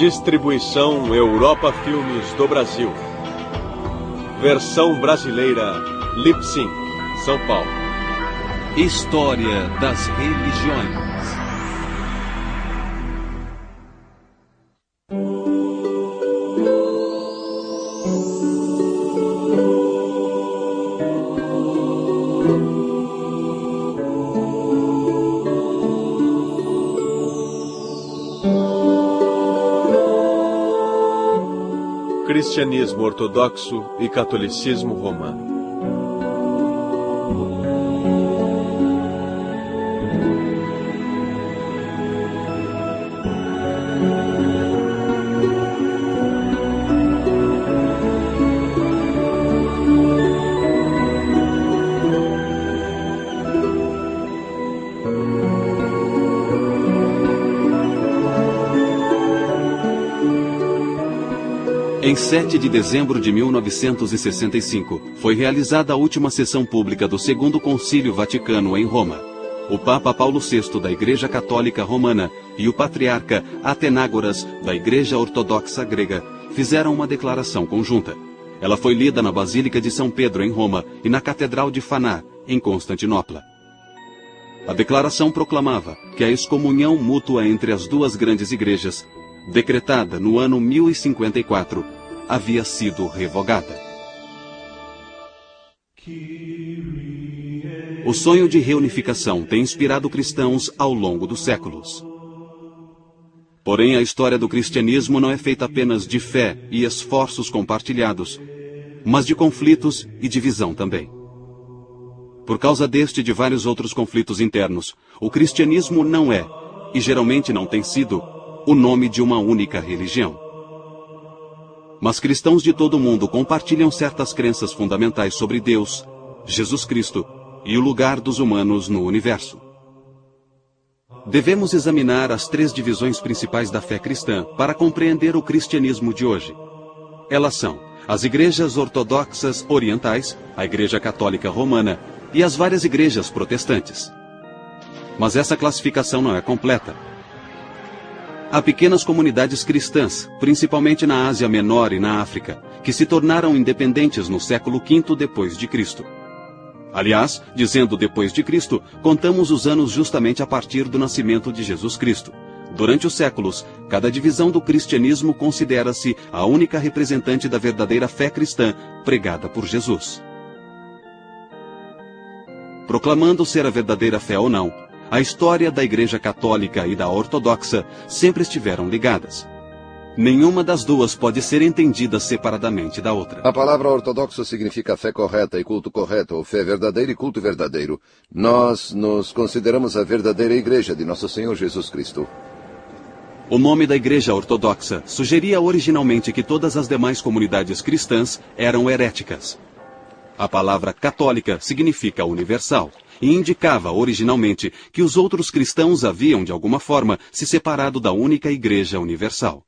Distribuição Europa Filmes do Brasil. Versão brasileira Lipsync, São Paulo. História das religiões. Cristianismo ortodoxo e catolicismo romano. Em 7 de dezembro de 1965, foi realizada a última sessão pública do Segundo Concílio Vaticano em Roma. O Papa Paulo VI da Igreja Católica Romana e o Patriarca Atenágoras da Igreja Ortodoxa Grega fizeram uma declaração conjunta. Ela foi lida na Basílica de São Pedro em Roma e na Catedral de Faná, em Constantinopla. A declaração proclamava que a excomunhão mútua entre as duas grandes igrejas, decretada no ano 1054, havia sido revogada. O sonho de reunificação tem inspirado cristãos ao longo dos séculos. Porém, a história do cristianismo não é feita apenas de fé e esforços compartilhados, mas de conflitos e divisão também. Por causa deste e de vários outros conflitos internos, o cristianismo não é, e geralmente não tem sido, o nome de uma única religião. Mas cristãos de todo o mundo compartilham certas crenças fundamentais sobre Deus, Jesus Cristo e o lugar dos humanos no universo. Devemos examinar as 3 divisões principais da fé cristã para compreender o cristianismo de hoje. Elas são as igrejas ortodoxas orientais, a Igreja Católica Romana e as várias igrejas protestantes. Mas essa classificação não é completa. Há pequenas comunidades cristãs, principalmente na Ásia Menor e na África, que se tornaram independentes no século V depois de Cristo. Aliás, dizendo depois de Cristo, contamos os anos justamente a partir do nascimento de Jesus Cristo. Durante os séculos, cada divisão do cristianismo considera-se a única representante da verdadeira fé cristã pregada por Jesus. Proclamando ser a verdadeira fé ou não, a história da Igreja Católica e da Ortodoxa sempre estiveram ligadas. Nenhuma das duas pode ser entendida separadamente da outra. A palavra ortodoxo significa fé correta e culto correto, ou fé verdadeira e culto verdadeiro. Nós nos consideramos a verdadeira Igreja de Nosso Senhor Jesus Cristo. O nome da Igreja Ortodoxa sugeria originalmente que todas as demais comunidades cristãs eram heréticas. A palavra católica significa universal e indicava originalmente que os outros cristãos haviam, de alguma forma, se separado da única Igreja Universal.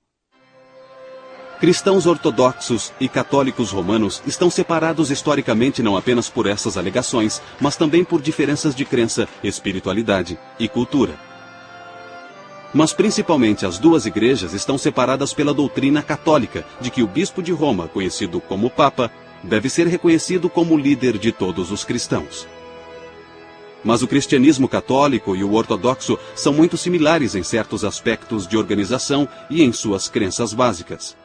Cristãos ortodoxos e católicos romanos estão separados historicamente não apenas por essas alegações, mas também por diferenças de crença, espiritualidade e cultura. Mas principalmente as duas igrejas estão separadas pela doutrina católica de que o bispo de Roma, conhecido como Papa, deve ser reconhecido como líder de todos os cristãos. Mas o cristianismo católico e o ortodoxo são muito similares em certos aspectos de organização e em suas crenças básicas.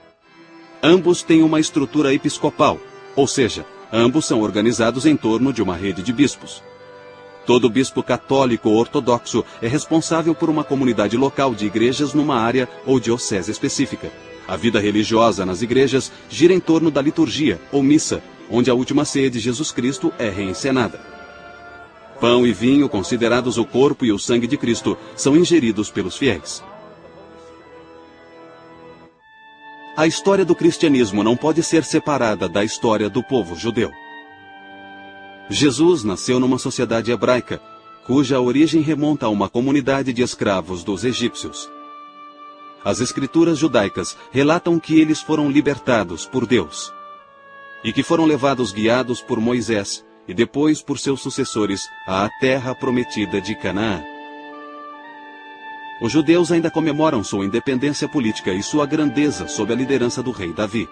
Ambos têm uma estrutura episcopal, ou seja, ambos são organizados em torno de uma rede de bispos. Todo bispo católico ou ortodoxo é responsável por uma comunidade local de igrejas numa área ou diocese específica. A vida religiosa nas igrejas gira em torno da liturgia, ou missa, onde a última ceia de Jesus Cristo é reencenada. Pão e vinho, considerados o corpo e o sangue de Cristo, são ingeridos pelos fiéis. A história do cristianismo não pode ser separada da história do povo judeu. Jesus nasceu numa sociedade hebraica, cuja origem remonta a uma comunidade de escravos dos egípcios. As escrituras judaicas relatam que eles foram libertados por Deus e que foram levados guiados por Moisés e depois por seus sucessores à terra prometida de Canaã. Os judeus ainda comemoram sua independência política e sua grandeza sob a liderança do rei Davi.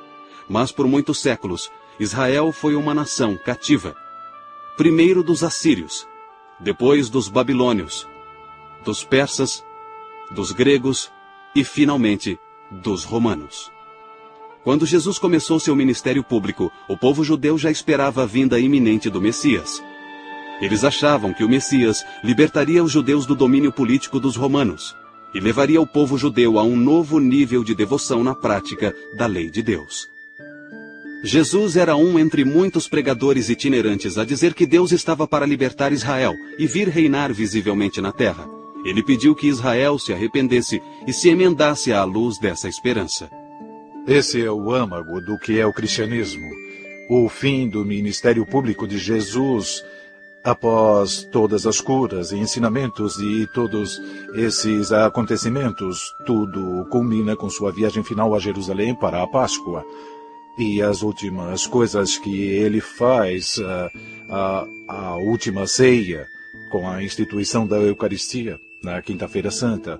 Mas por muitos séculos, Israel foi uma nação cativa. Primeiro dos assírios, depois dos babilônios, dos persas, dos gregos e, finalmente, dos romanos. Quando Jesus começou seu ministério público, o povo judeu já esperava a vinda iminente do Messias. Eles achavam que o Messias libertaria os judeus do domínio político dos romanos e levaria o povo judeu a um novo nível de devoção na prática da lei de Deus. Jesus era um entre muitos pregadores itinerantes a dizer que Deus estava para libertar Israel e vir reinar visivelmente na terra. Ele pediu que Israel se arrependesse e se emendasse à luz dessa esperança. Esse é o âmago do que é o cristianismo. O fim do ministério público de Jesus, após todas as curas e ensinamentos e todos esses acontecimentos, tudo culmina com sua viagem final a Jerusalém para a Páscoa. E as últimas coisas que ele faz, a última ceia, com a instituição da Eucaristia, na Quinta-feira Santa.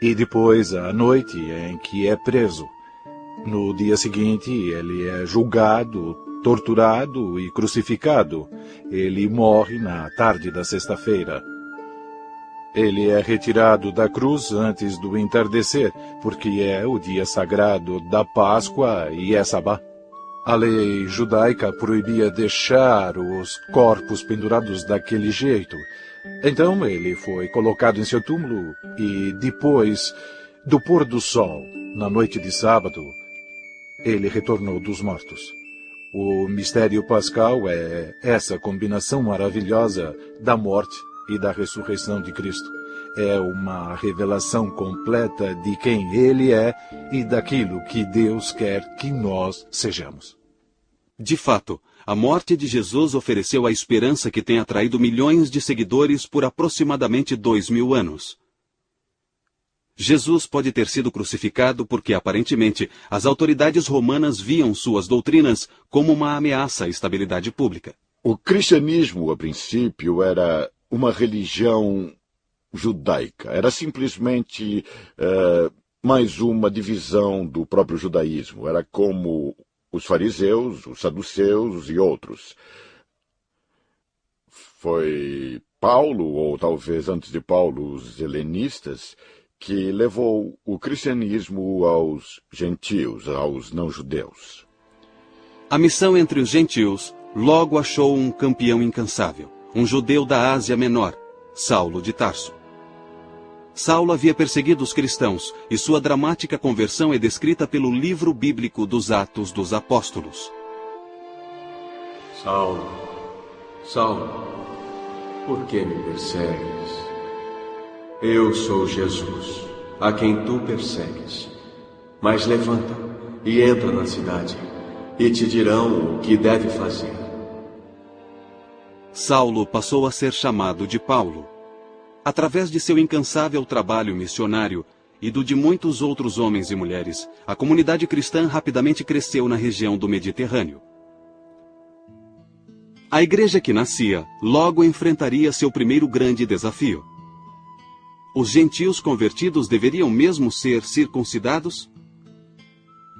E depois a noite em que é preso. No dia seguinte ele é julgado, torturado e crucificado. Ele morre na tarde da sexta-feira. Ele é retirado da cruz antes do entardecer, porque é o dia sagrado da Páscoa e é sabá. A lei judaica proibia deixar os corpos pendurados daquele jeito. Então ele foi colocado em seu túmulo e depois do pôr do sol, na noite de sábado, ele retornou dos mortos. O mistério pascal é essa combinação maravilhosa da morte e da ressurreição de Cristo. É uma revelação completa de quem Ele é e daquilo que Deus quer que nós sejamos. De fato, a morte de Jesus ofereceu a esperança que tem atraído milhões de seguidores por aproximadamente 2000 anos. Jesus pode ter sido crucificado porque, aparentemente, as autoridades romanas viam suas doutrinas como uma ameaça à estabilidade pública. O cristianismo, a princípio, era uma religião judaica. Era simplesmente mais uma divisão do próprio judaísmo. Era como os fariseus, os saduceus e outros. Foi Paulo, ou talvez antes de Paulo, os helenistas, que levou o cristianismo aos gentios, aos não-judeus. A missão entre os gentios logo achou um campeão incansável, um judeu da Ásia Menor, Saulo de Tarso. Saulo havia perseguido os cristãos e sua dramática conversão é descrita pelo livro bíblico dos Atos dos Apóstolos. Saulo, Saulo, por que me persegues? Eu sou Jesus, a quem tu persegues. Mas levanta e entra na cidade, e te dirão o que deve fazer. Saulo passou a ser chamado de Paulo. Através de seu incansável trabalho missionário e do de muitos outros homens e mulheres, a comunidade cristã rapidamente cresceu na região do Mediterrâneo. A igreja que nascia logo enfrentaria seu primeiro grande desafio. Os gentios convertidos deveriam mesmo ser circuncidados?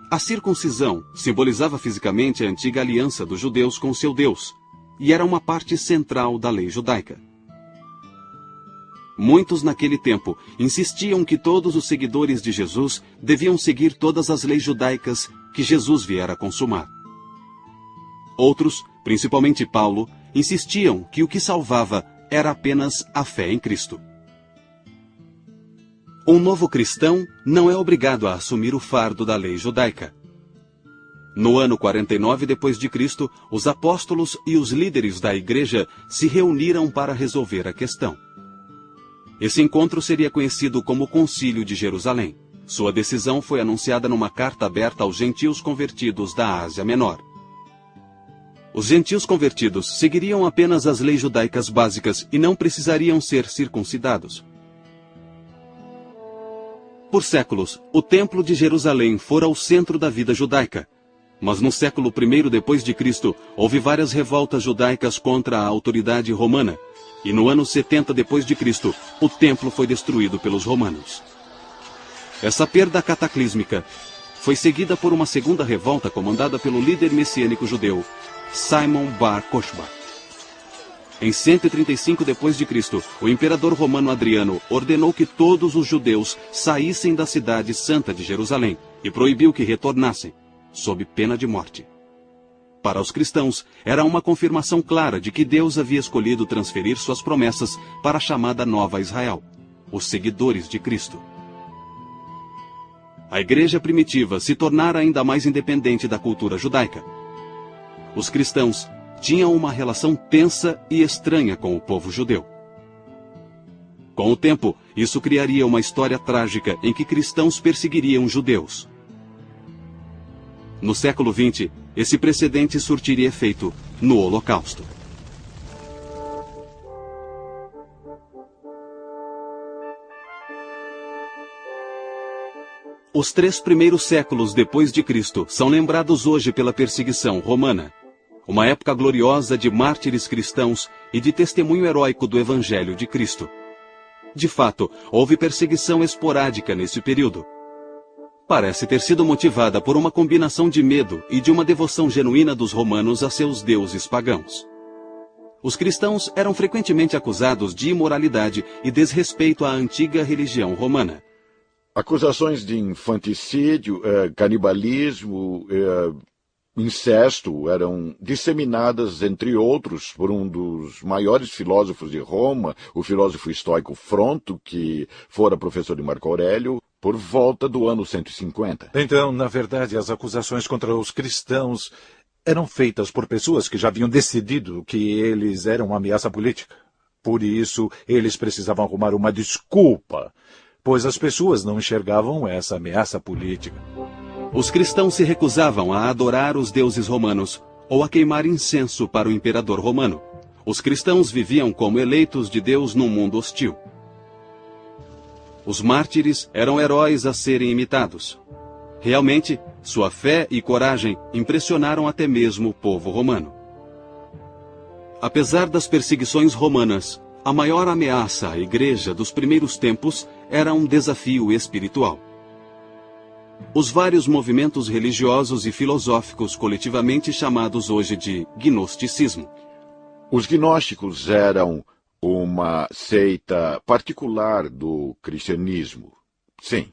A circuncisão simbolizava fisicamente a antiga aliança dos judeus com seu Deus, e era uma parte central da lei judaica. Muitos naquele tempo insistiam que todos os seguidores de Jesus deviam seguir todas as leis judaicas que Jesus viera consumar. Outros, principalmente Paulo, insistiam que o que salvava era apenas a fé em Cristo. Um novo cristão não é obrigado a assumir o fardo da lei judaica. No ano 49 d.C., os apóstolos e os líderes da igreja se reuniram para resolver a questão. Esse encontro seria conhecido como Concílio de Jerusalém. Sua decisão foi anunciada numa carta aberta aos gentios convertidos da Ásia Menor. Os gentios convertidos seguiriam apenas as leis judaicas básicas e não precisariam ser circuncidados. Por séculos, o Templo de Jerusalém fora o centro da vida judaica. Mas no século I d.C., houve várias revoltas judaicas contra a autoridade romana, e no ano 70 depois de Cristo, o templo foi destruído pelos romanos. Essa perda cataclísmica foi seguida por uma segunda revolta comandada pelo líder messiânico judeu, Simon Bar Kokhba. Em 135 depois de Cristo, o imperador romano Adriano ordenou que todos os judeus saíssem da cidade santa de Jerusalém e proibiu que retornassem, sob pena de morte. Para os cristãos, era uma confirmação clara de que Deus havia escolhido transferir suas promessas para a chamada Nova Israel, os seguidores de Cristo. A igreja primitiva se tornara ainda mais independente da cultura judaica. Os cristãos tinham uma relação tensa e estranha com o povo judeu. Com o tempo, isso criaria uma história trágica em que cristãos perseguiriam judeus. No século XX, esse precedente surtiria efeito no Holocausto. Os 3 primeiros séculos depois de Cristo são lembrados hoje pela perseguição romana, uma época gloriosa de mártires cristãos e de testemunho heróico do Evangelho de Cristo. De fato, houve perseguição esporádica nesse período. Parece ter sido motivada por uma combinação de medo e de uma devoção genuína dos romanos a seus deuses pagãos. Os cristãos eram frequentemente acusados de imoralidade e desrespeito à antiga religião romana. Acusações de infanticídio, canibalismo, incesto eram disseminadas, entre outros, por um dos maiores filósofos de Roma, o filósofo estoico Fronto, que fora professor de Marco Aurélio, por volta do ano 150. Então, na verdade, as acusações contra os cristãos eram feitas por pessoas que já haviam decidido que eles eram uma ameaça política. Por isso, eles precisavam arrumar uma desculpa, pois as pessoas não enxergavam essa ameaça política. Os cristãos se recusavam a adorar os deuses romanos ou a queimar incenso para o imperador romano. Os cristãos viviam como eleitos de Deus num mundo hostil. Os mártires eram heróis a serem imitados. Realmente, sua fé e coragem impressionaram até mesmo o povo romano. Apesar das perseguições romanas, a maior ameaça à igreja dos primeiros tempos era um desafio espiritual. Os vários movimentos religiosos e filosóficos coletivamente chamados hoje de gnosticismo. Os gnósticos eram uma seita particular do cristianismo, sim.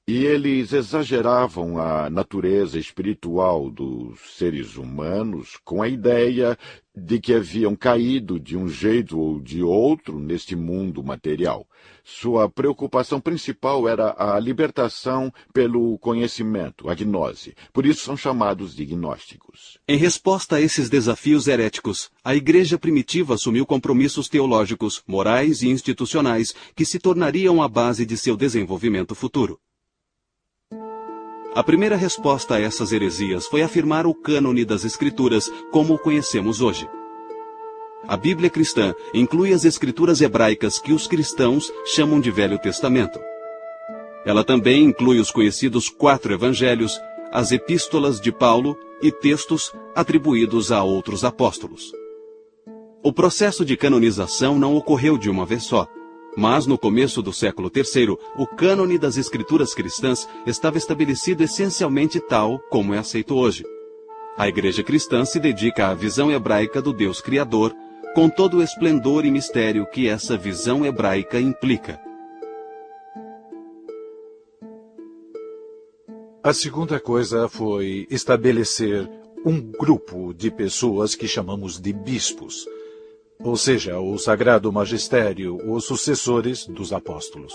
E eles exageravam a natureza espiritual dos seres humanos com a ideia de que haviam caído de um jeito ou de outro neste mundo material. Sua preocupação principal era a libertação pelo conhecimento, a gnose. Por isso são chamados de gnósticos. Em resposta a esses desafios heréticos, a igreja primitiva assumiu compromissos teológicos, morais e institucionais que se tornariam a base de seu desenvolvimento futuro. A primeira resposta a essas heresias foi afirmar o cânone das Escrituras como o conhecemos hoje. A Bíblia cristã inclui as Escrituras hebraicas que os cristãos chamam de Velho Testamento. Ela também inclui os conhecidos 4 evangelhos, as epístolas de Paulo e textos atribuídos a outros apóstolos. O processo de canonização não ocorreu de uma vez só. Mas, no começo do século III, o cânone das escrituras cristãs estava estabelecido essencialmente tal como é aceito hoje. A igreja cristã se dedica à visão hebraica do Deus Criador, com todo o esplendor e mistério que essa visão hebraica implica. A segunda coisa foi estabelecer um grupo de pessoas que chamamos de bispos, ou seja, o Sagrado Magistério, os sucessores dos apóstolos.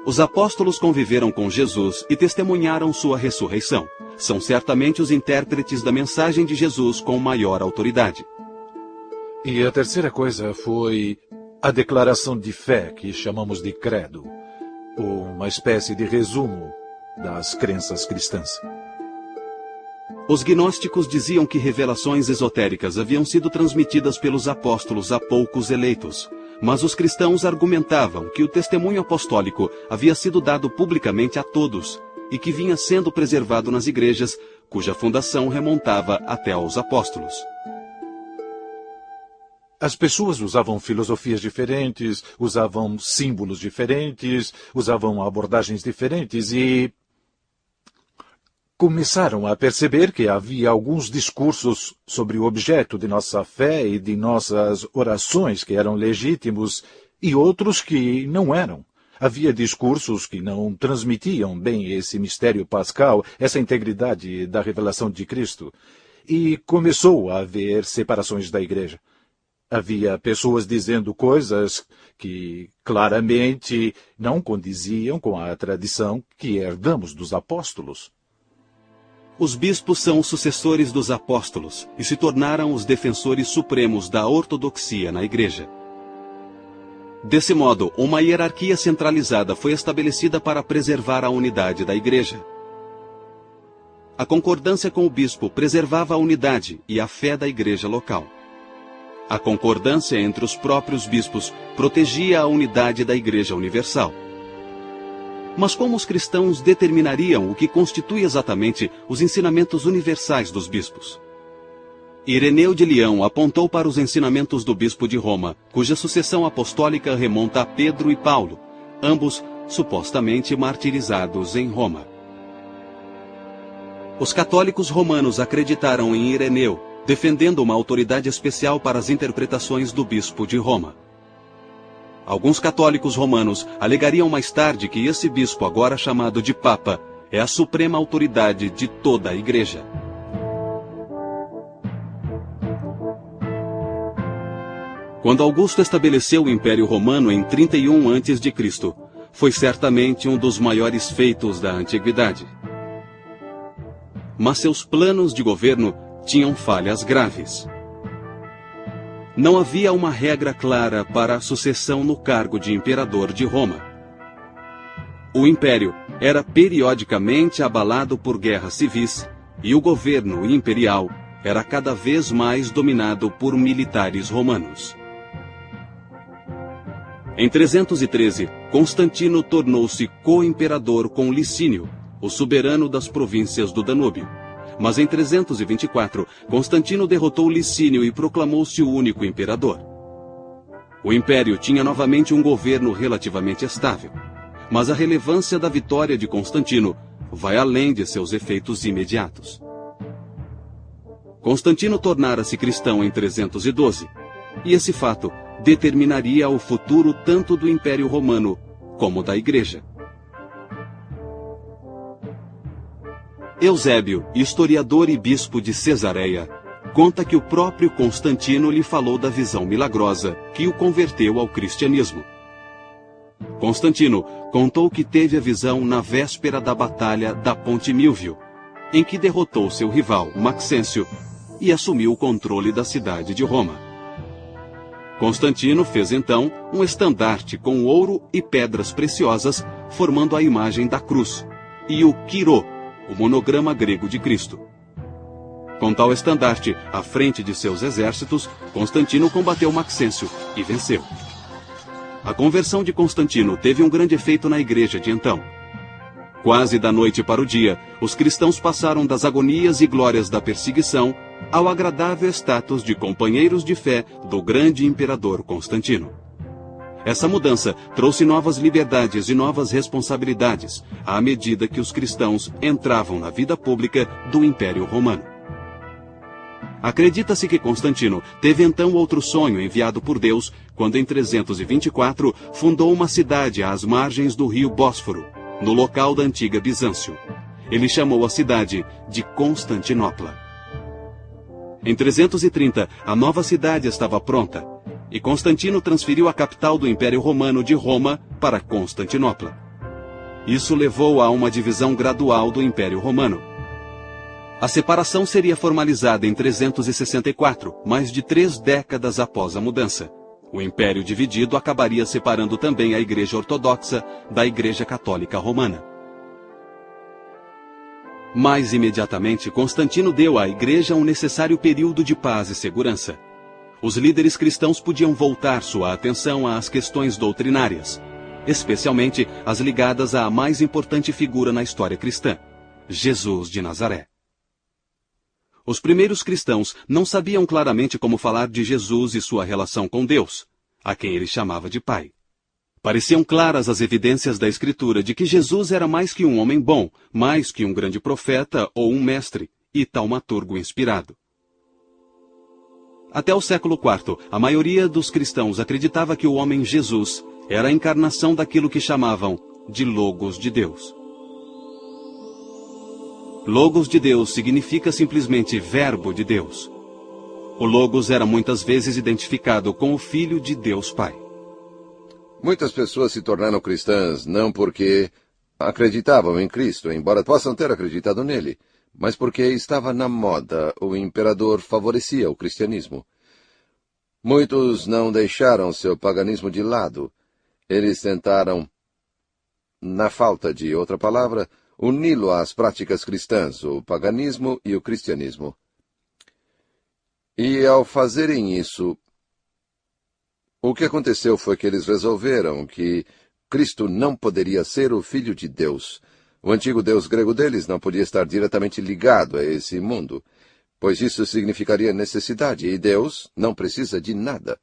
Os apóstolos conviveram com Jesus e testemunharam sua ressurreição. São certamente os intérpretes da mensagem de Jesus com maior autoridade. E a terceira coisa foi a declaração de fé, que chamamos de credo, uma espécie de resumo das crenças cristãs. Os gnósticos diziam que revelações esotéricas haviam sido transmitidas pelos apóstolos a poucos eleitos, mas os cristãos argumentavam que o testemunho apostólico havia sido dado publicamente a todos e que vinha sendo preservado nas igrejas, cuja fundação remontava até aos apóstolos. as pessoas usavam filosofias diferentes, usavam símbolos diferentes, usavam abordagens diferentes e começaram a perceber que havia alguns discursos sobre o objeto de nossa fé e de nossas orações que eram legítimos e outros que não eram. Havia discursos que não transmitiam bem esse mistério pascal, essa integridade da revelação de Cristo. E começou a haver separações da igreja. Havia pessoas dizendo coisas que claramente não condiziam com a tradição que herdamos dos apóstolos. Os bispos são os sucessores dos apóstolos e se tornaram os defensores supremos da ortodoxia na igreja. Desse modo, uma hierarquia centralizada foi estabelecida para preservar a unidade da igreja. A concordância com o bispo preservava a unidade e a fé da igreja local. A concordância entre os próprios bispos protegia a unidade da igreja universal. Mas como os cristãos determinariam o que constitui exatamente os ensinamentos universais dos bispos? Ireneu de Leão apontou para os ensinamentos do bispo de Roma, cuja sucessão apostólica remonta a Pedro e Paulo, ambos supostamente martirizados em Roma. Os católicos romanos acreditaram em Ireneu, defendendo uma autoridade especial para as interpretações do bispo de Roma. Alguns católicos romanos alegariam mais tarde que esse bispo, agora chamado de Papa, é a suprema autoridade de toda a igreja. Quando Augusto estabeleceu o Império Romano em 31 a.C., foi certamente um dos maiores feitos da antiguidade. Mas seus planos de governo tinham falhas graves. Não havia uma regra clara para a sucessão no cargo de imperador de Roma. O império era periodicamente abalado por guerras civis e o governo imperial era cada vez mais dominado por militares romanos. Em 313, Constantino tornou-se co-imperador com Licínio, o soberano das províncias do Danúbio. Mas em 324, Constantino derrotou Licínio e proclamou-se o único imperador. O império tinha novamente um governo relativamente estável, mas a relevância da vitória de Constantino vai além de seus efeitos imediatos. Constantino tornara-se cristão em 312, e esse fato determinaria o futuro tanto do Império Romano como da Igreja. Eusébio, historiador e bispo de Cesareia, conta que o próprio Constantino lhe falou da visão milagrosa que o converteu ao cristianismo. Constantino contou que teve a visão na véspera da batalha da Ponte Milvio, em que derrotou seu rival, Maxêncio, e assumiu o controle da cidade de Roma. Constantino fez então um estandarte com ouro e pedras preciosas, formando a imagem da cruz, e o quirô, o monograma grego de Cristo. Com tal estandarte à frente de seus exércitos, Constantino combateu Maxêncio e venceu. A conversão de Constantino teve um grande efeito na igreja de então. Quase da noite para o dia, os cristãos passaram das agonias e glórias da perseguição ao agradável status de companheiros de fé do grande imperador Constantino. Essa mudança trouxe novas liberdades e novas responsabilidades à medida que os cristãos entravam na vida pública do Império Romano. Acredita-se que Constantino teve então outro sonho enviado por Deus quando em 324 fundou uma cidade às margens do rio Bósforo, no local da antiga Bizâncio. Ele chamou a cidade de Constantinopla. Em 330, a nova cidade estava pronta, e Constantino transferiu a capital do Império Romano de Roma para Constantinopla. Isso levou a uma divisão gradual do Império Romano. A separação seria formalizada em 364, mais de 3 décadas após a mudança. O Império dividido acabaria separando também a Igreja Ortodoxa da Igreja Católica Romana. Mais imediatamente, Constantino deu à Igreja um necessário período de paz e segurança. Os líderes cristãos podiam voltar sua atenção às questões doutrinárias, especialmente as ligadas à mais importante figura na história cristã, Jesus de Nazaré. Os primeiros cristãos não sabiam claramente como falar de Jesus e sua relação com Deus, a quem ele chamava de Pai. Pareciam claras as evidências da Escritura de que Jesus era mais que um homem bom, mais que um grande profeta ou um mestre, e taumaturgo inspirado. Até o século IV, a maioria dos cristãos acreditava que o homem Jesus era a encarnação daquilo que chamavam de Logos de Deus. Logos de Deus significa simplesmente Verbo de Deus. O Logos era muitas vezes identificado com o Filho de Deus Pai. Muitas pessoas se tornaram cristãs não porque acreditavam em Cristo, embora possam ter acreditado nele, mas porque estava na moda, o imperador favorecia o cristianismo. Muitos não deixaram seu paganismo de lado. Eles tentaram, na falta de outra palavra, uni-lo às práticas cristãs, o paganismo e o cristianismo. E ao fazerem isso, o que aconteceu foi que eles resolveram que Cristo não poderia ser o Filho de Deus. O antigo Deus grego deles não podia estar diretamente ligado a esse mundo, pois isso significaria necessidade, e Deus não precisa de nada.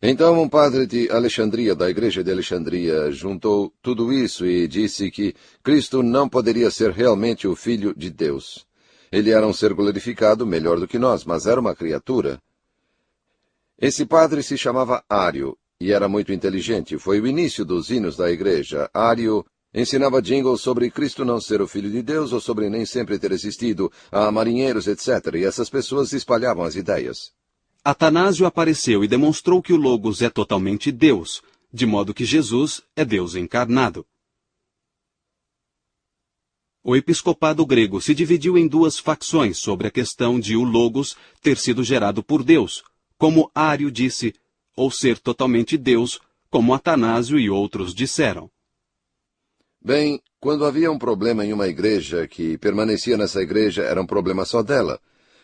Então um padre de Alexandria, da igreja de Alexandria, juntou tudo isso e disse que Cristo não poderia ser realmente o Filho de Deus. Ele era um ser glorificado melhor do que nós, mas era uma criatura. Esse padre se chamava Ário e era muito inteligente. Foi o início dos hinos da igreja. Ário ensinava jingles sobre Cristo não ser o Filho de Deus ou sobre nem sempre ter existido, a marinheiros, etc. E essas pessoas espalhavam as ideias. Atanásio apareceu e demonstrou que o Logos é totalmente Deus, de modo que Jesus é Deus encarnado. O episcopado grego se dividiu em duas facções sobre a questão de o Logos ter sido gerado por Deus, como Ário disse, ou ser totalmente Deus, como Atanásio e outros disseram. Bem, quando havia um problema em uma igreja, que permanecia nessa igreja era um problema só dela.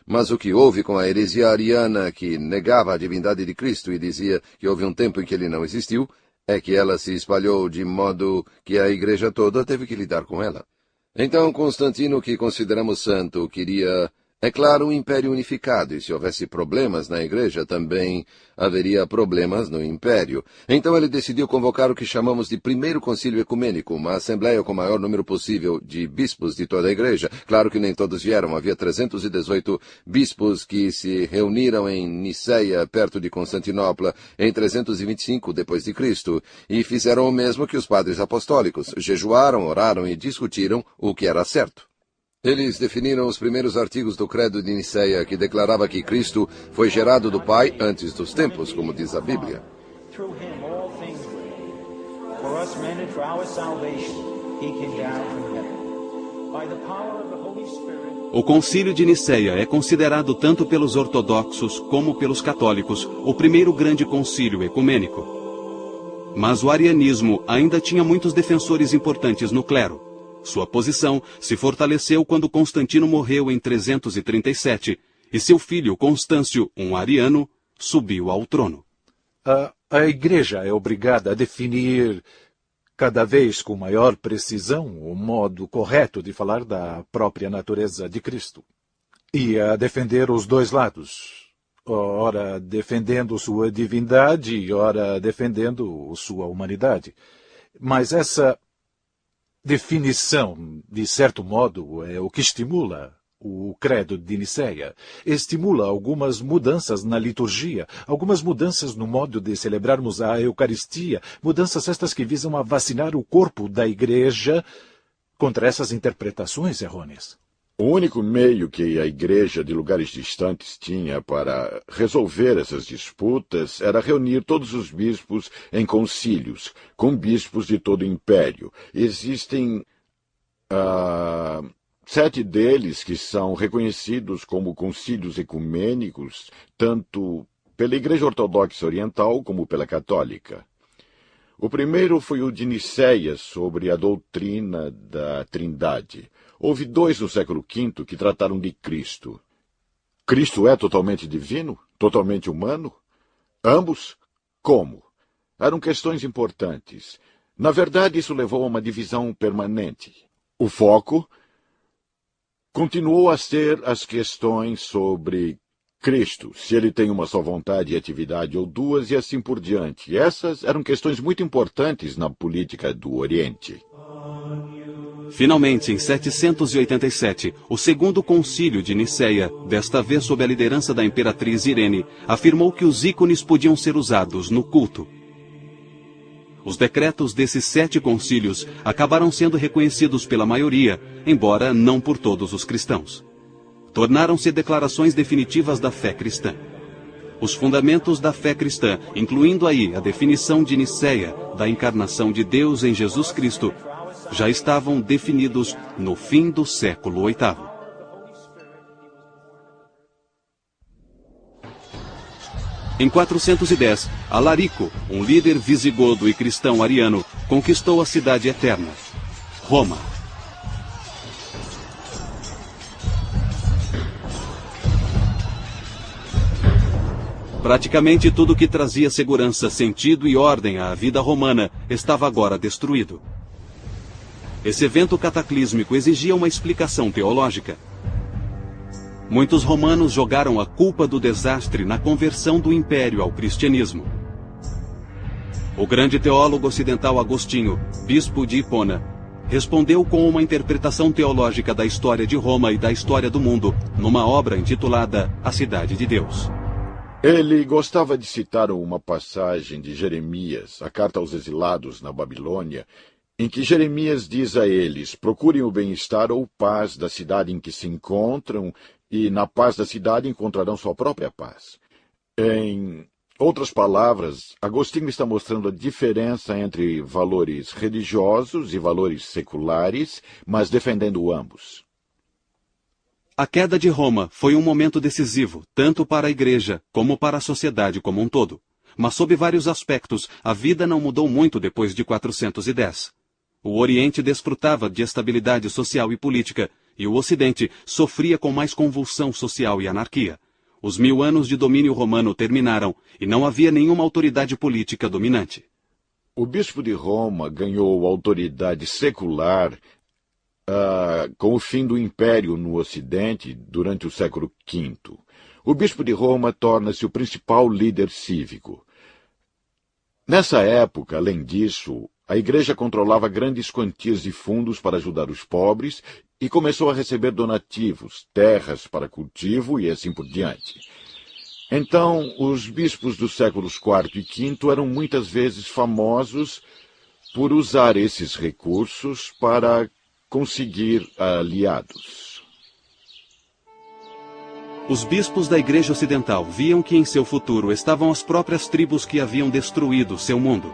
Mas o que houve com a heresia ariana, que negava a divindade de Cristo e dizia que houve um tempo em que ele não existiu, é que ela se espalhou de modo que a igreja toda teve que lidar com ela. Então Constantino, que consideramos santo, queria, é claro, um império unificado, e se houvesse problemas na igreja, também haveria problemas no império. Então ele decidiu convocar o que chamamos de Primeiro Concílio Ecumênico, uma assembleia com o maior número possível de bispos de toda a igreja. Claro que nem todos vieram, havia 318 bispos que se reuniram em Niceia, perto de Constantinopla, em 325 depois de Cristo, e fizeram o mesmo que os padres apostólicos, jejuaram, oraram e discutiram o que era certo. Eles definiram os primeiros artigos do Credo de Niceia, que declarava que Cristo foi gerado do Pai antes dos tempos, como diz a Bíblia. O Concílio de Niceia é considerado tanto pelos ortodoxos como pelos católicos o primeiro grande concílio ecumênico. Mas o arianismo ainda tinha muitos defensores importantes no clero. Sua posição se fortaleceu quando Constantino morreu em 337, e seu filho Constâncio, um ariano, subiu ao trono. A Igreja é obrigada a definir cada vez com maior precisão o modo correto de falar da própria natureza de Cristo. E a defender os dois lados, ora defendendo sua divindade e ora defendendo sua humanidade. Mas essa definição, de certo modo, é o que estimula o Credo de Niceia. Estimula algumas mudanças na liturgia, algumas mudanças no modo de celebrarmos a Eucaristia, mudanças estas que visam a vacinar o corpo da Igreja contra essas interpretações errôneas. O único meio que a igreja de lugares distantes tinha para resolver essas disputas era reunir todos os bispos em concílios, com bispos de todo o império. Existem 7 deles que são reconhecidos como concílios ecumênicos, tanto pela Igreja Ortodoxa Oriental como pela Católica. O primeiro foi o de Niceia, sobre a doutrina da Trindade. Houve 2 no século V que trataram de Cristo. Cristo é totalmente divino? Totalmente humano? Ambos? Como? Eram questões importantes. Na verdade, isso levou a uma divisão permanente. O foco continuou a ser as questões sobre Cristo, se ele tem uma só vontade e atividade ou duas, e assim por diante. Essas eram questões muito importantes na política do Oriente. Finalmente, em 787, o segundo concílio de Niceia, desta vez sob a liderança da imperatriz Irene, afirmou que os ícones podiam ser usados no culto. Os decretos desses 7 concílios acabaram sendo reconhecidos pela maioria, embora não por todos os cristãos. Tornaram-se declarações definitivas da fé cristã. Os fundamentos da fé cristã, incluindo aí a definição de Niceia da encarnação de Deus em Jesus Cristo, já estavam definidos no fim do século VIII. Em 410, Alarico, um líder visigodo e cristão ariano, conquistou a cidade eterna, Roma. Praticamente tudo que trazia segurança, sentido e ordem à vida romana estava agora destruído. Esse evento cataclísmico exigia uma explicação teológica. Muitos romanos jogaram a culpa do desastre na conversão do império ao cristianismo. O grande teólogo ocidental Agostinho, bispo de Hipona, respondeu com uma interpretação teológica da história de Roma e da história do mundo, numa obra intitulada A Cidade de Deus. Ele gostava de citar uma passagem de Jeremias, a carta aos exilados na Babilônia, em que Jeremias diz a eles: procurem o bem-estar ou paz da cidade em que se encontram, e na paz da cidade encontrarão sua própria paz. Em outras palavras, Agostinho está mostrando a diferença entre valores religiosos e valores seculares, mas defendendo ambos. A queda de Roma foi um momento decisivo, tanto para a Igreja como para a sociedade como um todo. Mas sob vários aspectos, a vida não mudou muito depois de 410. O Oriente desfrutava de estabilidade social e política, e o Ocidente sofria com mais convulsão social e anarquia. Os 1000 anos de domínio romano terminaram, e não havia nenhuma autoridade política dominante. O bispo de Roma ganhou autoridade secular com o fim do Império no Ocidente durante o século V. O bispo de Roma torna-se o principal líder cívico. Nessa época, além disso, a Igreja controlava grandes quantias de fundos para ajudar os pobres e começou a receber donativos, terras para cultivo e assim por diante. Então, os bispos dos séculos IV e V eram muitas vezes famosos por usar esses recursos para conseguir aliados. Os bispos da Igreja Ocidental viam que em seu futuro estavam as próprias tribos que haviam destruído seu mundo.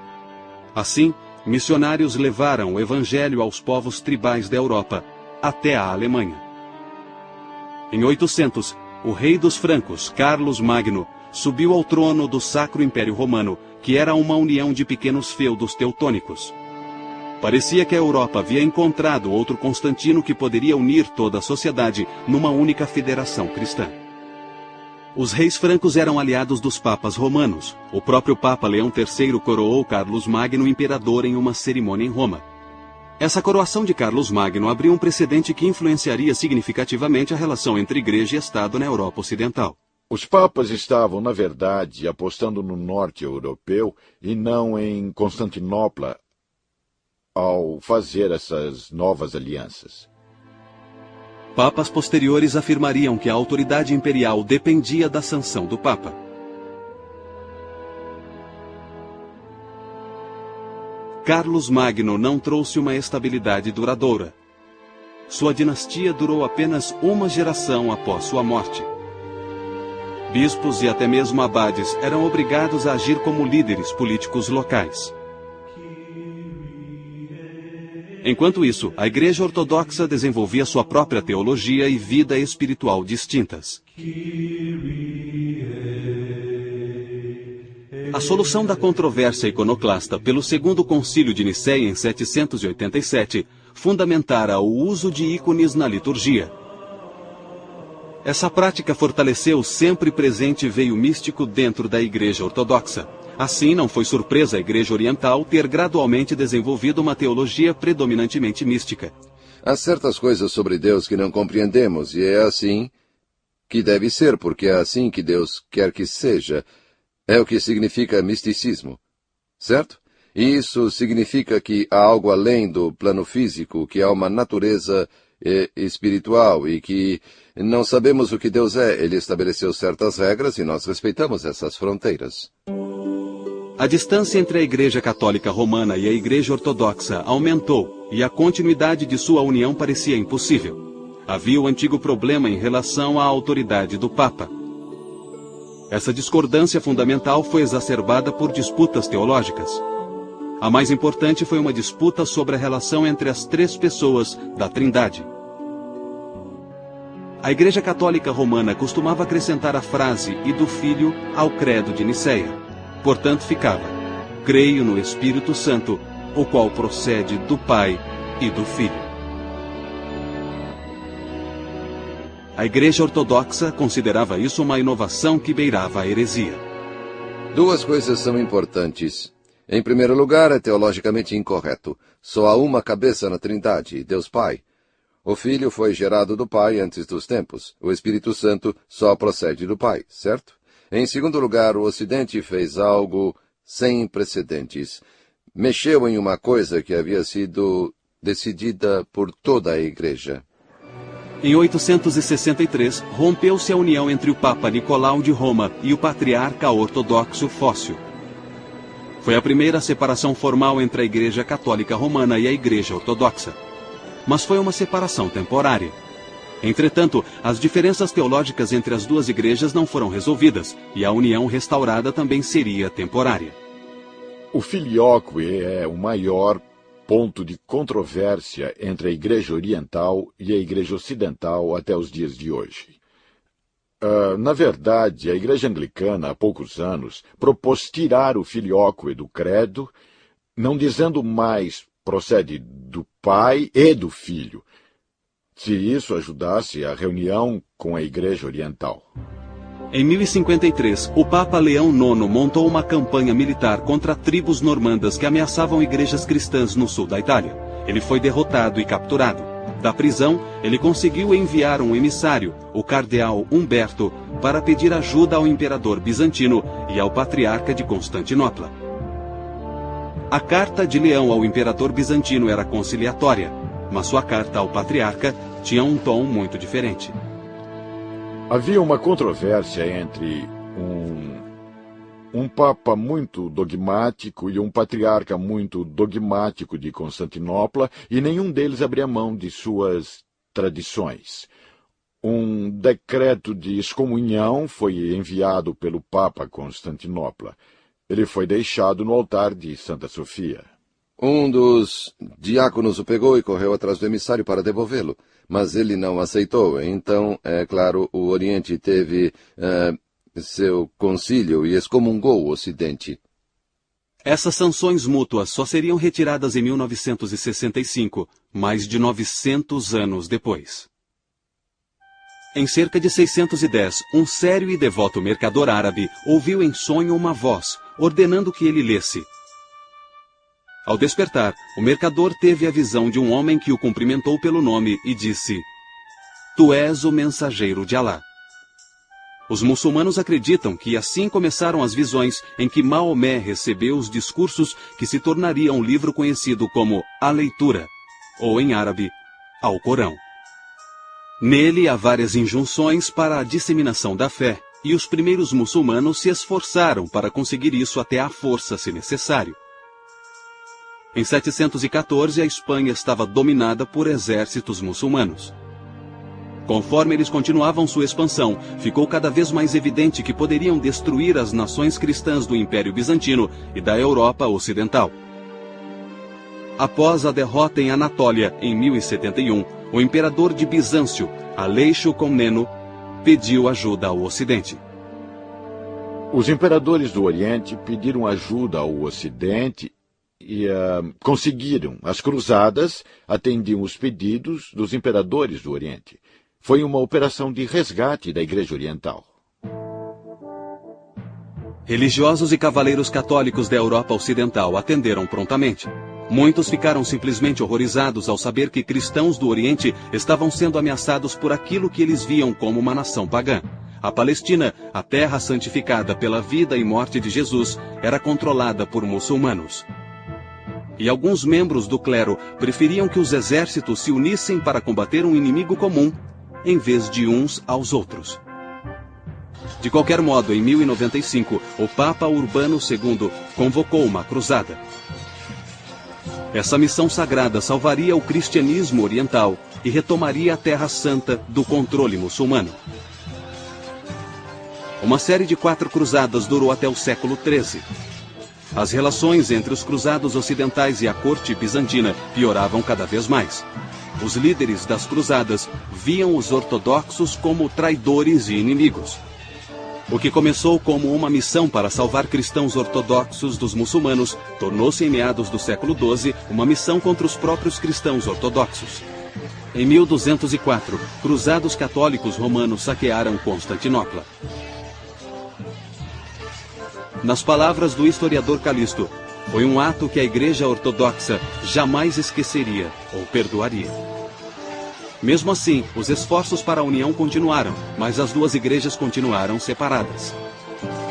Assim, missionários levaram o Evangelho aos povos tribais da Europa, até a Alemanha. Em 800, o rei dos francos, Carlos Magno, subiu ao trono do Sacro Império Romano, que era uma união de pequenos feudos teutônicos. Parecia que a Europa havia encontrado outro Constantino que poderia unir toda a sociedade numa única federação cristã. Os reis francos eram aliados dos papas romanos. O próprio Papa Leão III coroou Carlos Magno imperador em uma cerimônia em Roma. Essa coroação de Carlos Magno abriu um precedente que influenciaria significativamente a relação entre Igreja e Estado na Europa Ocidental. Os papas estavam, na verdade, apostando no norte europeu e não em Constantinopla ao fazer essas novas alianças. Papas posteriores afirmariam que a autoridade imperial dependia da sanção do Papa. Carlos Magno não trouxe uma estabilidade duradoura. Sua dinastia durou apenas uma geração após sua morte. Bispos e até mesmo abades eram obrigados a agir como líderes políticos locais. Enquanto isso, a Igreja Ortodoxa desenvolvia sua própria teologia e vida espiritual distintas. A solução da controvérsia iconoclasta pelo Segundo Concílio de Niceia em 787 fundamentara o uso de ícones na liturgia. Essa prática fortaleceu o sempre presente veio místico dentro da Igreja Ortodoxa. Assim, não foi surpresa a Igreja Oriental ter gradualmente desenvolvido uma teologia predominantemente mística. Há certas coisas sobre Deus que não compreendemos, e é assim que deve ser, porque é assim que Deus quer que seja. É o que significa misticismo, certo? E isso significa que há algo além do plano físico, que há uma natureza espiritual e que não sabemos o que Deus é. Ele estabeleceu certas regras e nós respeitamos essas fronteiras. A distância entre a Igreja Católica Romana e a Igreja Ortodoxa aumentou e a continuidade de sua união parecia impossível. Havia o antigo problema em relação à autoridade do Papa. Essa discordância fundamental foi exacerbada por disputas teológicas. A mais importante foi uma disputa sobre a relação entre as três pessoas da Trindade. A Igreja Católica Romana costumava acrescentar a frase "e do Filho" ao credo de Nicéia. Portanto, ficava: "Creio no Espírito Santo, o qual procede do Pai e do Filho." A Igreja Ortodoxa considerava isso uma inovação que beirava a heresia. Duas coisas são importantes. Em primeiro lugar, é teologicamente incorreto. Só há uma cabeça na Trindade, Deus Pai. O Filho foi gerado do Pai antes dos tempos. O Espírito Santo só procede do Pai, certo? Em segundo lugar, o Ocidente fez algo sem precedentes. Mexeu em uma coisa que havia sido decidida por toda a Igreja. Em 863, rompeu-se a união entre o Papa Nicolau de Roma e o patriarca ortodoxo Fócio. Foi a primeira separação formal entre a Igreja Católica Romana e a Igreja Ortodoxa. Mas foi uma separação temporária. Entretanto, as diferenças teológicas entre as duas igrejas não foram resolvidas, e a união restaurada também seria temporária. O filioque é o maior ponto de controvérsia entre a Igreja Oriental e a Igreja Ocidental até os dias de hoje. Na verdade, a Igreja Anglicana, há poucos anos, propôs tirar o filioque do credo, não dizendo mais procede do Pai e do Filho, se isso ajudasse a reunião com a Igreja Oriental. Em 1053, o Papa Leão IX montou uma campanha militar contra tribos normandas que ameaçavam igrejas cristãs no sul da Itália. Ele foi derrotado e capturado. Da prisão, ele conseguiu enviar um emissário, o cardeal Humberto, para pedir ajuda ao imperador bizantino e ao patriarca de Constantinopla. A carta de Leão ao imperador bizantino era conciliatória, mas sua carta ao patriarca tinha um tom muito diferente. Havia uma controvérsia entre um papa muito dogmático e um patriarca muito dogmático de Constantinopla, e nenhum deles abria mão de suas tradições. Um decreto de excomunhão foi enviado pelo Papa a Constantinopla. Ele foi deixado no altar de Santa Sofia. Um dos diáconos o pegou e correu atrás do emissário para devolvê-lo, mas ele não aceitou. Então, é claro, o Oriente teve seu concílio e excomungou o Ocidente. Essas sanções mútuas só seriam retiradas em 1965, mais de 900 anos depois. Em cerca de 610, um sério e devoto mercador árabe ouviu em sonho uma voz, ordenando que ele lesse. Ao despertar, o mercador teve a visão de um homem que o cumprimentou pelo nome e disse: "Tu és o mensageiro de Alá." Os muçulmanos acreditam que assim começaram as visões em que Maomé recebeu os discursos que se tornariam um livro conhecido como A Leitura, ou em árabe, Alcorão. Nele há várias injunções para a disseminação da fé, e os primeiros muçulmanos se esforçaram para conseguir isso até à força, se necessário. Em 714, a Espanha estava dominada por exércitos muçulmanos. Conforme eles continuavam sua expansão, ficou cada vez mais evidente que poderiam destruir as nações cristãs do Império Bizantino e da Europa Ocidental. Após a derrota em Anatólia, em 1071, o imperador de Bizâncio, Aleixo Comneno, pediu ajuda ao Ocidente. Os imperadores do Oriente pediram ajuda ao Ocidente e conseguiram. As cruzadas atendiam os pedidos dos imperadores do Oriente. Foi uma operação de resgate da Igreja Oriental. Religiosos e cavaleiros católicos da Europa Ocidental atenderam prontamente. Muitos ficaram simplesmente horrorizados ao saber que cristãos do Oriente estavam sendo ameaçados por aquilo que eles viam como uma nação pagã. A Palestina, a terra santificada pela vida e morte de Jesus, era controlada por muçulmanos. E alguns membros do clero preferiam que os exércitos se unissem para combater um inimigo comum, em vez de uns aos outros. De qualquer modo, em 1095, o Papa Urbano II convocou uma cruzada. Essa missão sagrada salvaria o cristianismo oriental e retomaria a Terra Santa do controle muçulmano. Uma série de 4 cruzadas durou até o século XIII. As relações entre os cruzados ocidentais e a corte bizantina pioravam cada vez mais. Os líderes das cruzadas viam os ortodoxos como traidores e inimigos. O que começou como uma missão para salvar cristãos ortodoxos dos muçulmanos, tornou-se em meados do século XII uma missão contra os próprios cristãos ortodoxos. Em 1204, cruzados católicos romanos saquearam Constantinopla. Nas palavras do historiador Calisto, foi um ato que a Igreja Ortodoxa jamais esqueceria ou perdoaria. Mesmo assim, os esforços para a união continuaram, mas as duas igrejas continuaram separadas.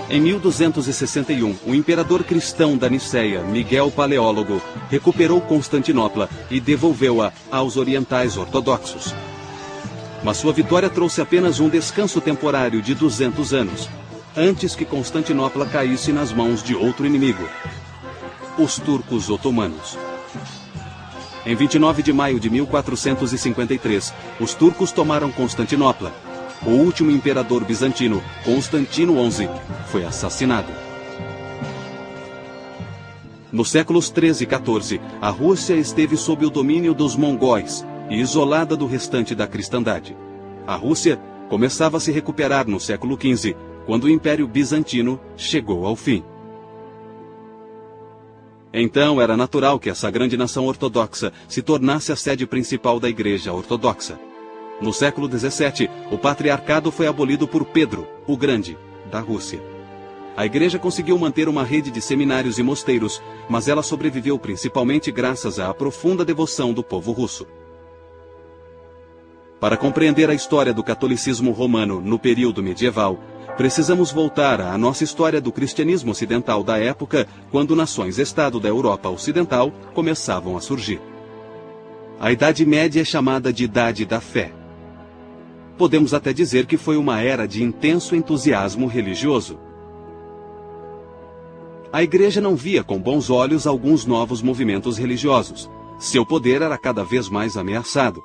Em 1261, o imperador cristão da Nicéia, Miguel Paleólogo, recuperou Constantinopla e devolveu-a aos orientais ortodoxos. Mas sua vitória trouxe apenas um descanso temporário de 200 anos, antes que Constantinopla caísse nas mãos de outro inimigo, os turcos otomanos. Em 29 de maio de 1453, os turcos tomaram Constantinopla. O último imperador bizantino, Constantino XI, foi assassinado. Nos séculos 13 e 14, a Rússia esteve sob o domínio dos mongóis e isolada do restante da cristandade. A Rússia começava a se recuperar no século XV, quando o Império Bizantino chegou ao fim. Então era natural que essa grande nação ortodoxa se tornasse a sede principal da Igreja Ortodoxa. No século XVII, o patriarcado foi abolido por Pedro, o Grande, da Rússia. A Igreja conseguiu manter uma rede de seminários e mosteiros, mas ela sobreviveu principalmente graças à profunda devoção do povo russo. Para compreender a história do catolicismo romano no período medieval, precisamos voltar à nossa história do cristianismo ocidental da época, quando nações-estado da Europa Ocidental começavam a surgir. A Idade Média é chamada de Idade da Fé. Podemos até dizer que foi uma era de intenso entusiasmo religioso. A Igreja não via com bons olhos alguns novos movimentos religiosos. Seu poder era cada vez mais ameaçado.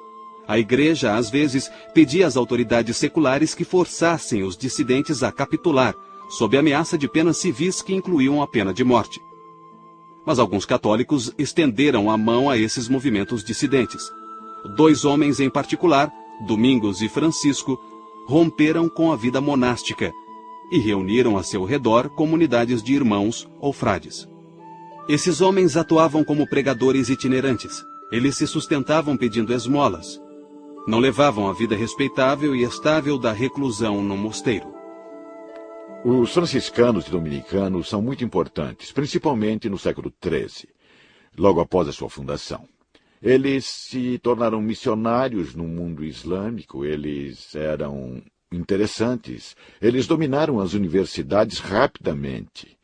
A Igreja, às vezes, pedia às autoridades seculares que forçassem os dissidentes a capitular, sob ameaça de penas civis que incluíam a pena de morte. Mas alguns católicos estenderam a mão a esses movimentos dissidentes. 2 homens em particular, Domingos e Francisco, romperam com a vida monástica e reuniram a seu redor comunidades de irmãos ou frades. Esses homens atuavam como pregadores itinerantes. Eles se sustentavam pedindo esmolas. Não levavam a vida respeitável e estável da reclusão no mosteiro. Os franciscanos e dominicanos são muito importantes, principalmente no século XIII, logo após a sua fundação. Eles se tornaram missionários no mundo islâmico, eles eram interessantes, eles dominaram as universidades rapidamente.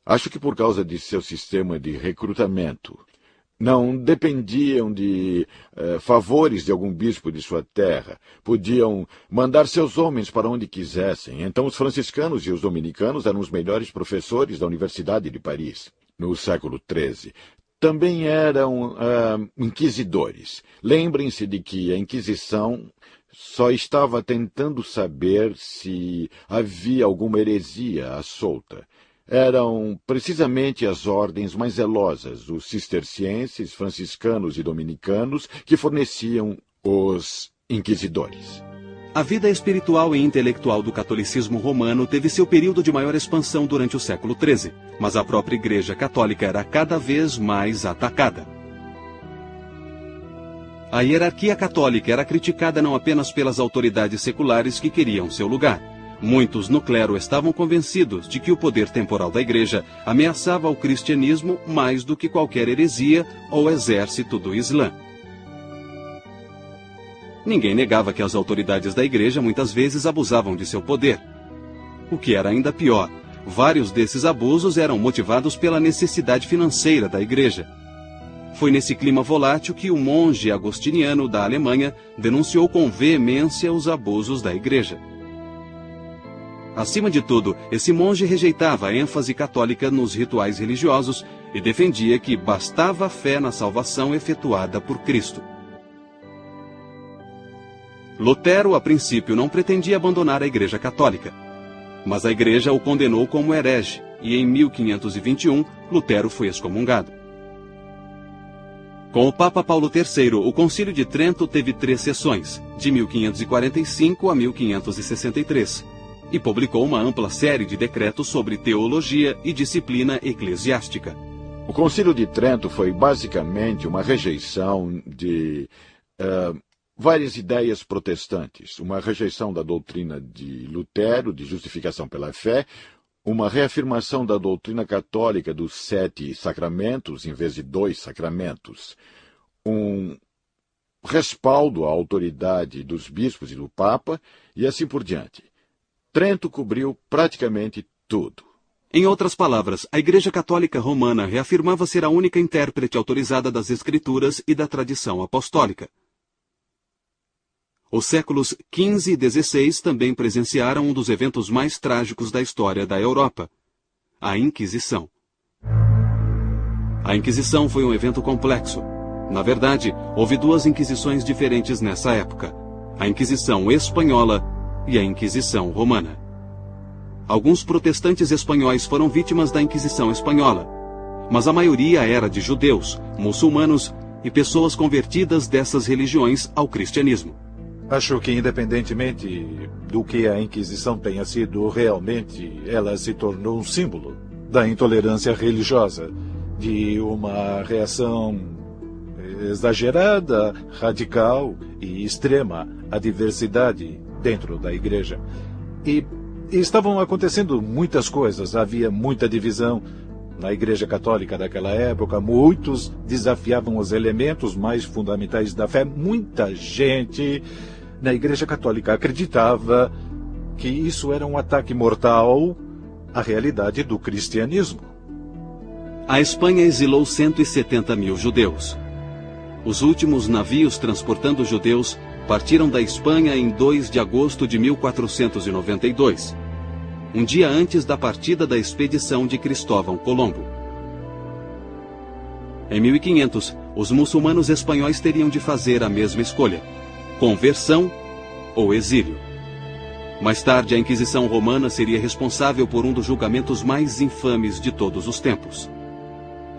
Acho que por causa de seu sistema de recrutamento. Não dependiam de favores de algum bispo de sua terra. Podiam mandar seus homens para onde quisessem. Então os franciscanos e os dominicanos eram os melhores professores da Universidade de Paris, no século XIII. Também eram inquisidores. Lembrem-se de que a Inquisição só estava tentando saber se havia alguma heresia à solta. Eram precisamente as ordens mais zelosas, os cistercienses, franciscanos e dominicanos, que forneciam os inquisidores. A vida espiritual e intelectual do catolicismo romano teve seu período de maior expansão durante o século XIII, mas a própria Igreja Católica era cada vez mais atacada. A hierarquia católica era criticada não apenas pelas autoridades seculares que queriam seu lugar, Muitos no clero estavam convencidos de que o poder temporal da Igreja ameaçava o cristianismo mais do que qualquer heresia ou exército do Islã. Ninguém negava que as autoridades da Igreja muitas vezes abusavam de seu poder. O que era ainda pior, vários desses abusos eram motivados pela necessidade financeira da Igreja. Foi nesse clima volátil que o monge agostiniano da Alemanha denunciou com veemência os abusos da Igreja. Acima de tudo, esse monge rejeitava a ênfase católica nos rituais religiosos e defendia que bastava a fé na salvação efetuada por Cristo. Lutero, a princípio, não pretendia abandonar a Igreja Católica, mas a Igreja o condenou como herege e em 1521 Lutero foi excomungado. Com o Papa Paulo III, o Concílio de Trento teve 3 sessões, de 1545 a 1563, e publicou uma ampla série de decretos sobre teologia e disciplina eclesiástica. O Concílio de Trento foi basicamente uma rejeição de várias ideias protestantes, uma rejeição da doutrina de Lutero, de justificação pela fé, uma reafirmação da doutrina católica dos 7 sacramentos em vez de 2 sacramentos, um respaldo à autoridade dos bispos e do Papa, e assim por diante. Trento cobriu praticamente tudo. Em outras palavras, a Igreja Católica Romana reafirmava ser a única intérprete autorizada das Escrituras e da tradição apostólica. Os séculos XV e XVI também presenciaram um dos eventos mais trágicos da história da Europa, a Inquisição. A Inquisição foi um evento complexo. Na verdade, houve 2 inquisições diferentes nessa época, a Inquisição Espanhola e a Inquisição Romana. Alguns protestantes espanhóis foram vítimas da Inquisição Espanhola, mas a maioria era de judeus, muçulmanos e pessoas convertidas dessas religiões ao cristianismo. Acho que, independentemente do que a Inquisição tenha sido realmente, ela se tornou um símbolo da intolerância religiosa, de uma reação exagerada, radical e extrema à diversidade dentro da Igreja. E estavam acontecendo muitas coisas, havia muita divisão na Igreja Católica daquela época, muitos desafiavam os elementos mais fundamentais da fé, muita gente na Igreja Católica acreditava que isso era um ataque mortal à realidade do cristianismo. A Espanha exilou 170 mil judeus. Os últimos navios transportando judeus partiram da Espanha em 2 de agosto de 1492, um dia antes da partida da expedição de Cristóvão Colombo. Em 1500, os muçulmanos espanhóis teriam de fazer a mesma escolha: conversão ou exílio. Mais tarde, a Inquisição Romana seria responsável por um dos julgamentos mais infames de todos os tempos: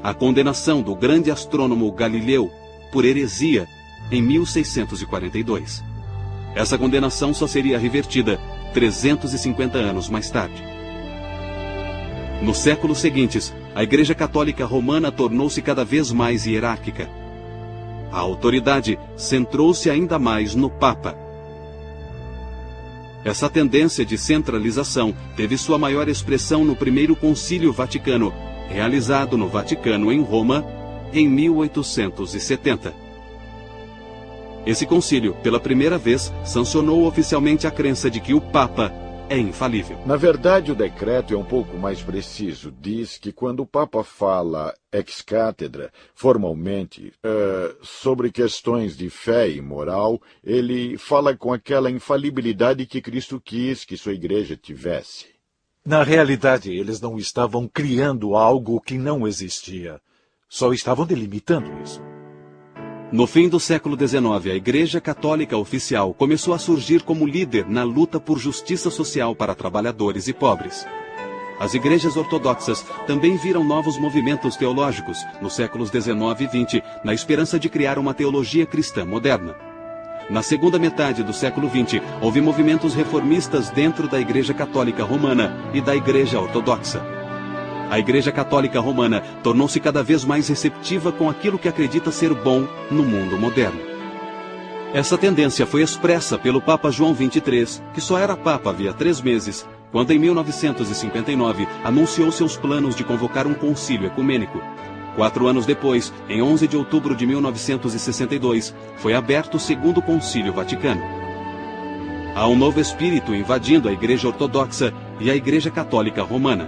a condenação do grande astrônomo Galileu por heresia em 1642. Essa condenação só seria revertida 350 anos mais tarde. Nos séculos seguintes, a Igreja Católica Romana tornou-se cada vez mais hierárquica. A autoridade centrou-se ainda mais no Papa. Essa tendência de centralização teve sua maior expressão no Primeiro Concílio Vaticano, realizado no Vaticano, em Roma, em 1870. Esse concílio, pela primeira vez, sancionou oficialmente a crença de que o Papa é infalível. Na verdade, o decreto é um pouco mais preciso. Diz que quando o Papa fala ex cátedra, formalmente, sobre questões de fé e moral, ele fala com aquela infalibilidade que Cristo quis que sua igreja tivesse. Na realidade, eles não estavam criando algo que não existia. Só estavam delimitando isso. No fim do século XIX, a Igreja Católica Oficial começou a surgir como líder na luta por justiça social para trabalhadores e pobres. As igrejas ortodoxas também viram novos movimentos teológicos nos séculos XIX e XX, na esperança de criar uma teologia cristã moderna. Na segunda metade do século XX, houve movimentos reformistas dentro da Igreja Católica Romana e da Igreja Ortodoxa. A Igreja Católica Romana tornou-se cada vez mais receptiva com aquilo que acredita ser bom no mundo moderno. Essa tendência foi expressa pelo Papa João XXIII, que só era Papa havia 3 meses, quando em 1959 anunciou seus planos de convocar um concílio ecumênico. 4 anos depois, em 11 de outubro de 1962, foi aberto o Segundo Concílio Vaticano. Há um novo espírito invadindo a Igreja Ortodoxa e a Igreja Católica Romana.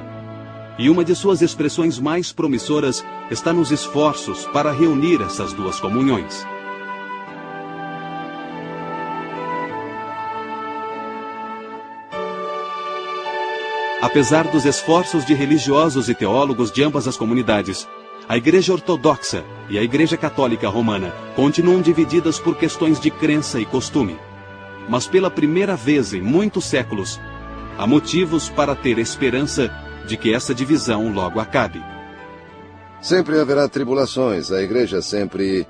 E uma de suas expressões mais promissoras está nos esforços para reunir essas duas comunhões. Apesar dos esforços de religiosos e teólogos de ambas as comunidades, a Igreja Ortodoxa e a Igreja Católica Romana continuam divididas por questões de crença e costume. Mas pela primeira vez em muitos séculos, há motivos para ter esperança de que essa divisão logo acabe. Sempre haverá tribulações. A Igreja sempre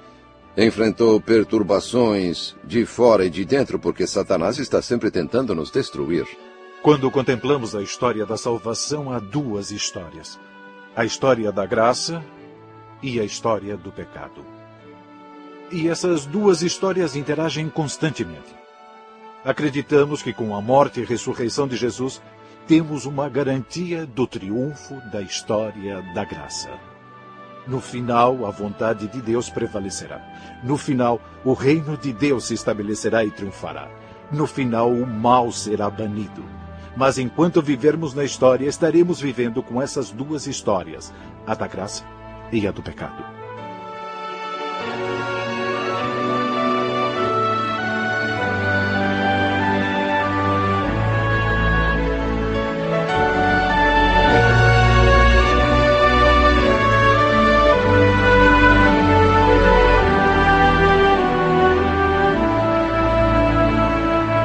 enfrentou perturbações de fora e de dentro, porque Satanás está sempre tentando nos destruir. Quando contemplamos a história da salvação, há 2 histórias. A história da graça e a história do pecado. E essas 2 histórias interagem constantemente. Acreditamos que com a morte e ressurreição de Jesus, temos uma garantia do triunfo da história da graça. No final, a vontade de Deus prevalecerá. No final, o reino de Deus se estabelecerá e triunfará. No final, o mal será banido. Mas enquanto vivermos na história, estaremos vivendo com essas 2 histórias, a da graça e a do pecado.